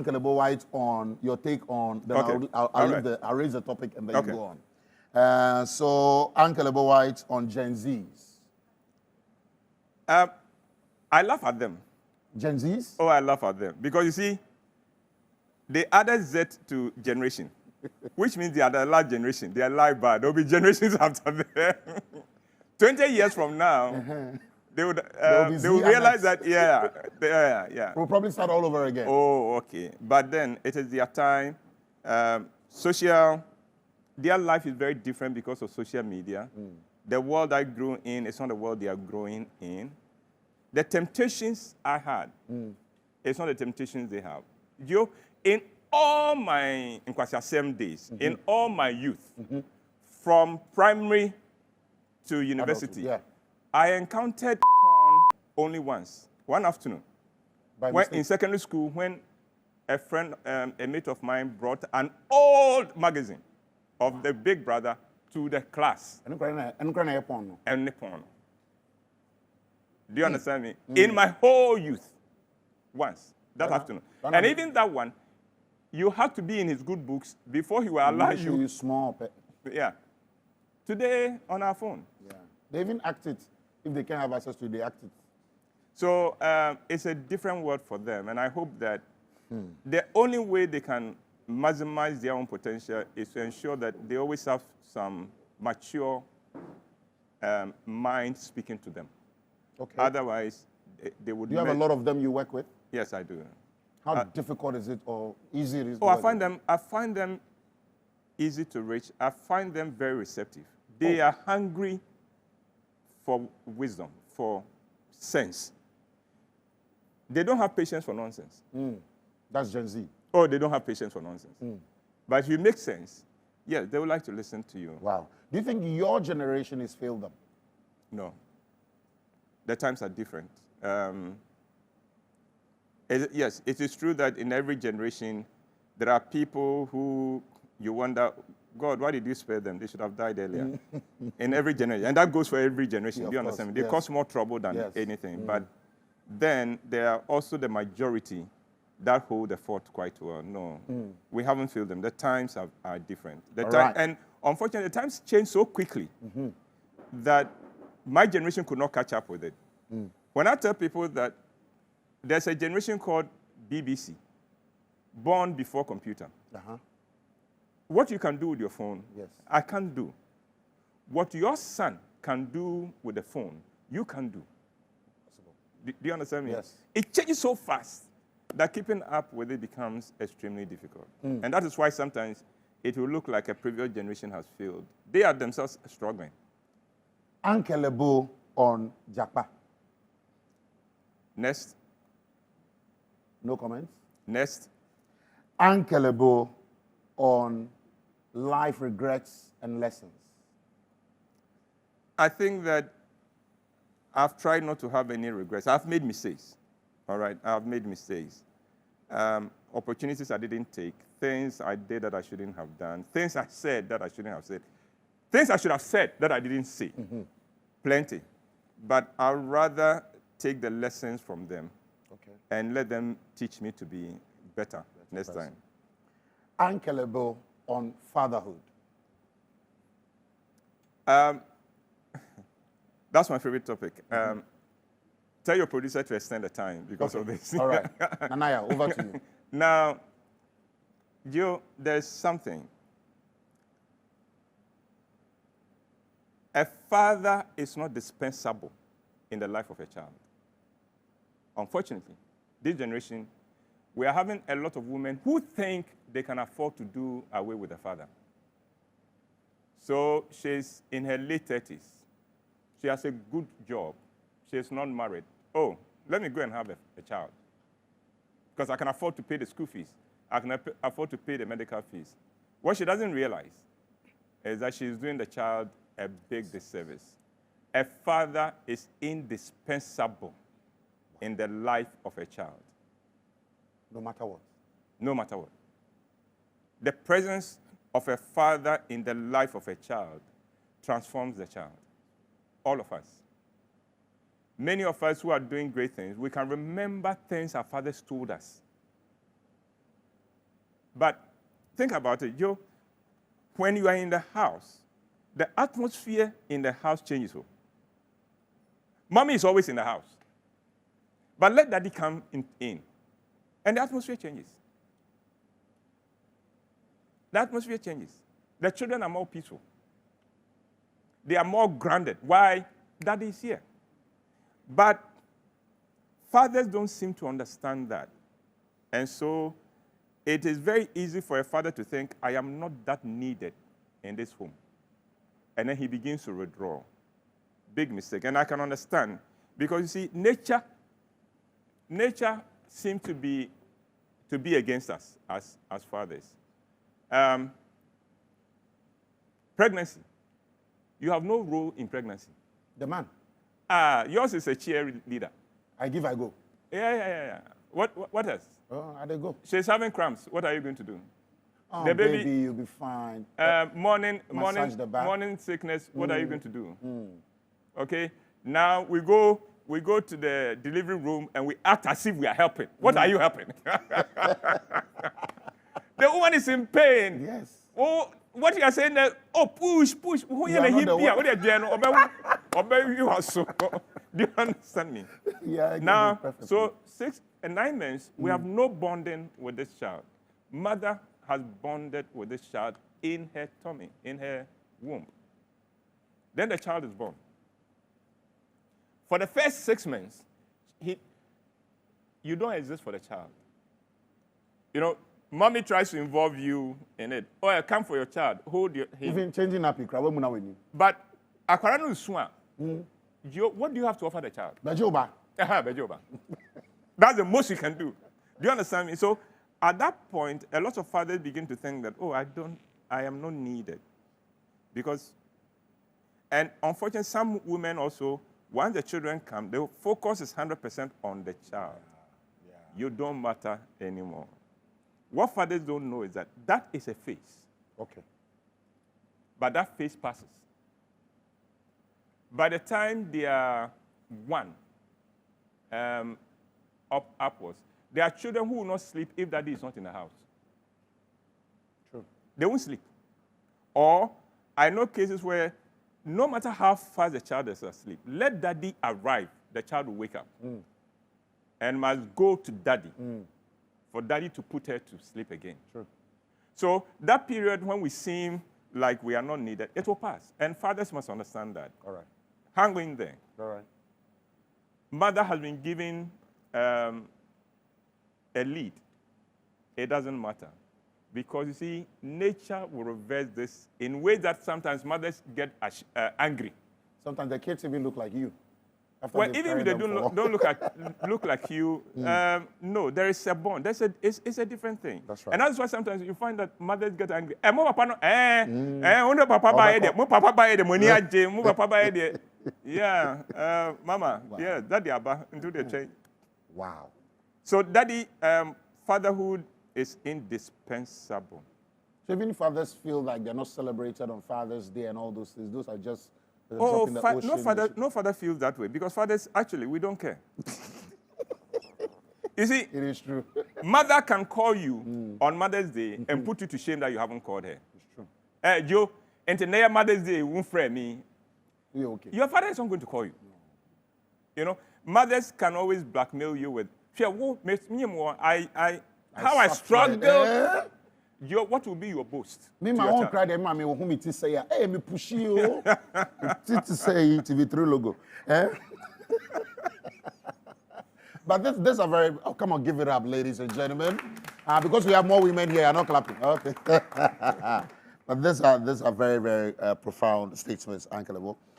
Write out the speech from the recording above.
Uncle Ebo Whyte on your take on, then Okay. I'll raise the topic and then Okay. you go on. So Uncle Ebo Whyte on Gen Zs. I laugh at them. Gen Zs? Oh, I laugh at them. Because you see, they added Z to generation, which means they are the last generation. They are live bad. There will be generations after them. 20 years from now, they would realize that, yeah. We'll probably start all over again. Oh, okay. But then it is their time. Their life is very different because of social media. The world I grew in is not the world they are growing in. The temptations I had, it's not the temptations they have. In all my Nkwasiasem days, in all my youth, from primary to university, I encountered porn only once, one afternoon. In secondary school, when a friend, a mate of mine, brought an old magazine of the Big Brother to the class. And porn. Do you understand me? In my whole youth, once, that afternoon. And even that one, you have to be in his good books before he will allow you. Small. Yeah. Today, on our phone. Yeah. They even act it. If they can't have access to it, they act it. So it's a different world for them. And I hope that the only way they can maximize their own potential is to ensure that they always have some mature mind speaking to them. Okay. Otherwise, they would. Do you have a lot of them you work with? Yes, I do. How difficult is it or easy it is? Oh, I find them easy to reach. I find them very receptive. They are hungry for wisdom, for sense. They don't have patience for nonsense. That's Gen Z. Oh, they don't have patience for nonsense. But if you make sense, yes, they would like to listen to you. Wow. Do you think your generation has failed them? No. The times are different. Yes, it is true that in every generation, there are people who you wonder, God, why did you spare them? They should have died earlier. In every generation. And that goes for every generation. Yeah, do you understand me? They yes. cause more trouble than anything. But then there are also the majority that hold the fort quite well. No, we haven't failed them. The times are different. And unfortunately, the times change so quickly that my generation could not catch up with it. When I tell people that there's a generation called BBC, born before computer. What you can do with your phone, I can't do. What your son can do with the phone, you can do. Do you understand me? Yes. It changes so fast that keeping up with it becomes extremely difficult. And that is why sometimes it will look like a previous generation has failed. They are themselves struggling. Uncle Ebo on Japa. Next. No comments? Next. Uncle Ebo on life regrets and lessons. I think that I've tried not to have any regrets. I've made mistakes, all right? I've made mistakes. Opportunities I didn't take, things I did that I shouldn't have done, things I said that I shouldn't have said, things I should have said that I didn't say. Plenty. But I'd rather take the lessons from them and let them teach me to be better next time. Uncle Ebo on fatherhood. That's my favorite topic. Tell your producer to extend the time because of this. All right. Nanaya, over to you. Now, Joe, there's something. A father is not dispensable in the life of a child. Unfortunately, this generation, we are having a lot of women who think they can afford to do away with the father. So she's in her late 30s. She has a good job. She's not married. Oh, let me go and have a child. Because I can afford to pay the school fees. I can afford to pay the medical fees. What she doesn't realize is that she's doing the child a big disservice. A father is indispensable in the life of a child. No matter what. No matter what. The presence of a father in the life of a child transforms the child. All of us. Many of us who are doing great things, we can remember things our fathers told us. But think about it, Joe. When you are in the house, the atmosphere in the house changes. Mommy is always in the house. But let daddy come in, and the atmosphere changes. The atmosphere changes. The children are more peaceful. They are more grounded. Why? Daddy is here. But fathers don't seem to understand that. And so it is very easy for a father to think, I am not that needed in this home. And then he begins to withdraw. Big mistake. And I can understand. Because you see, nature seems to be against us as fathers. Pregnancy. You have no role in pregnancy. The man. Yours is a cheerleader. I give, I go. Yeah. What else? Oh, I they go. She's having cramps. What are you going to do? Oh, the baby, you'll be fine. Morning sickness. What are you going to do? Okay. Now we go to the delivery room and we act as if we are helping. What are you helping? The woman is in pain. Yes. Oh, what you are saying that? Oh, push. Who you are not the one. You are so. Do you understand me? Yeah. Now, so 6 and 9 months, we have no bonding with this child. Mother has bonded with this child in her tummy, in her womb. Then the child is born. For the first 6 months, you don't exist for the child. You know, mommy tries to involve you in it. Oh, I come for your child. Hold him. Even changing up, But Akwaranu Swa, what do you have to offer the child? Bajoba. Bajoba. That's the most you can do. Do you understand me? So at that point, a lot of fathers begin to think that, oh, I am not needed. Because, and unfortunately, some women also, once the children come, the focus is 100% on the child. Yeah. You don't matter anymore. What fathers don't know is that is a phase. Okay. But that phase passes. By the time they are 1, upwards, there are children who will not sleep if daddy is not in the house. True. They won't sleep. Or I know cases where no matter how fast the child is asleep, let daddy arrive, the child will wake up and must go to daddy for daddy to put her to sleep again. True. So that period when we seem like we are not needed, it will pass. And fathers must understand that. All right. Hang in there. All right. Mother has been given a lead. It doesn't matter. Because you see, nature will reverse this in ways that sometimes mothers get angry. Sometimes the kids even look like you. Well, even if they don't look like you, no, there is a bond. It's a different thing. That's right. And that's why sometimes you find that mothers get angry. Yeah, mama, wow. Yeah, daddy abba into the change. Wow. So daddy, fatherhood is indispensable. So even fathers feel like they're not celebrated on Father's Day and all those things, those are just no father feels that way because fathers, actually, we don't care. You see, it is true. Mother can call you on Mother's Day and put you to shame that you haven't called her. It's true. Joe, and today Mother's Day won't frame me. You're okay. Your father is not going to call you. No. You know, mothers can always blackmail you with, I struggled. What will be your boast? Me, my own cry, the mommy will me to say, hey, me push you. To say TV3 logo. But this are very, oh, come on, give it up, ladies and gentlemen. Because we have more women here, I'm not clapping. Okay. But these are very, very profound statements, Uncle Ebo.